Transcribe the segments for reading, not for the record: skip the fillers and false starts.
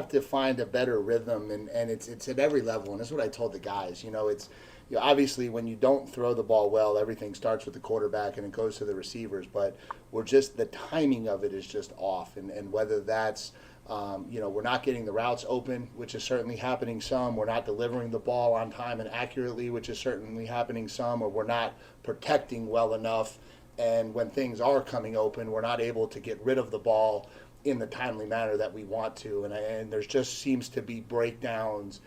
have to find a better rhythm, and it's at every level, and that's what I told the guys. It's obviously when you don't throw the ball well, everything starts with the quarterback and it goes to the receivers, but we're just the timing of it is just off, and whether that's we're not getting the routes open, which is certainly happening some. We're not delivering the ball on time and accurately, which is certainly happening some, or we're not protecting well enough. And when things are coming open, we're not able to get rid of the ball in the timely manner that we want to. And there's just seems to be breakdowns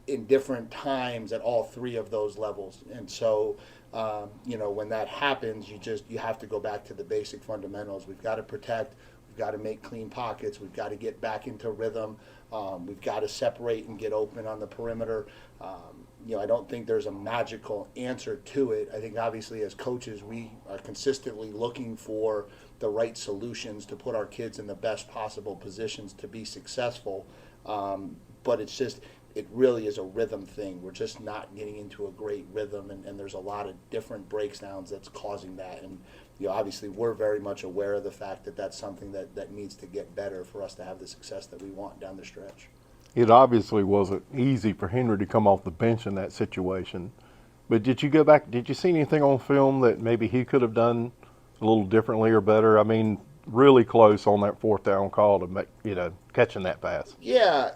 in different times at all three of those levels. And so, when that happens, you have to go back to the basic fundamentals. We've got to protect. We've got to make clean pockets. We've got to get back into rhythm. We've got to separate and get open on the perimeter. I don't think there's a magical answer to it. I think obviously as coaches, we are consistently looking for the right solutions to put our kids in the best possible positions to be successful. But it really is a rhythm thing. We're just not getting into a great rhythm, and there's a lot of different breakdowns that's causing that. And obviously we're very much aware of the fact that that's something that needs to get better for us to have the success that we want down the stretch. It obviously wasn't easy for Henry to come off the bench in that situation. But did you go back? Did you see anything on film that maybe he could have done a little differently or better? I mean, really close on that fourth down call to make catching that pass. Yeah,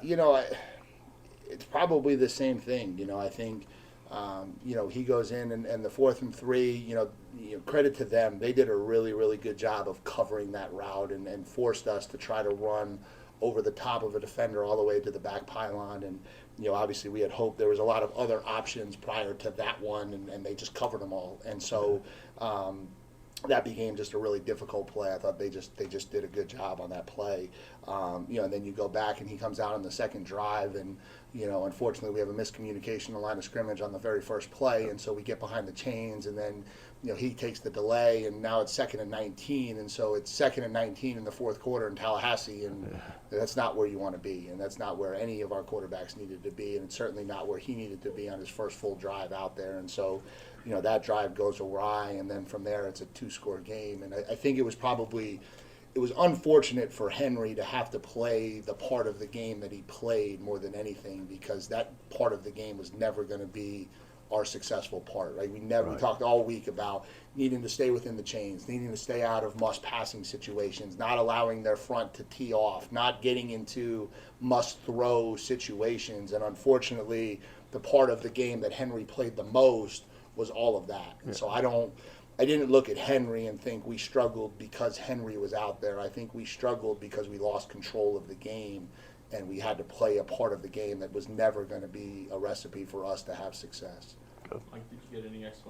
it's probably the same thing. I think, he goes in and the 4th and 3. Credit to them. They did a really, really good job of covering that route and forced us to try to run over the top of a defender all the way to the back pylon. And obviously we had hoped there was a lot of other options prior to that one, and they just covered them all. And so that became just a really difficult play. I thought they just did a good job on that play. And then you go back and he comes out on the second drive, and unfortunately we have a miscommunication in the line of scrimmage on the very first play, and so we get behind the chains, and then he takes the delay, and now it's 2nd and 19, and so it's 2nd and 19 in the fourth quarter in Tallahassee, and that's not where you want to be, and that's not where any of our quarterbacks needed to be, and it's certainly not where he needed to be on his first full drive out there. And so that drive goes awry, and then from there it's a 2-score game. And I think it was unfortunate for Henry to have to play the part of the game that he played more than anything, because that part of the game was never going to be our successful part, right? We talked all week about needing to stay within the chains, needing to stay out of must passing situations, not allowing their front to tee off, not getting into must throw situations. And unfortunately, the part of the game that Henry played the most was all of that. And so I didn't look at Henry and think we struggled because Henry was out there. I think we struggled because we lost control of the game, and we had to play a part of the game that was never going to be a recipe for us to have success. Mike, did you get any explanation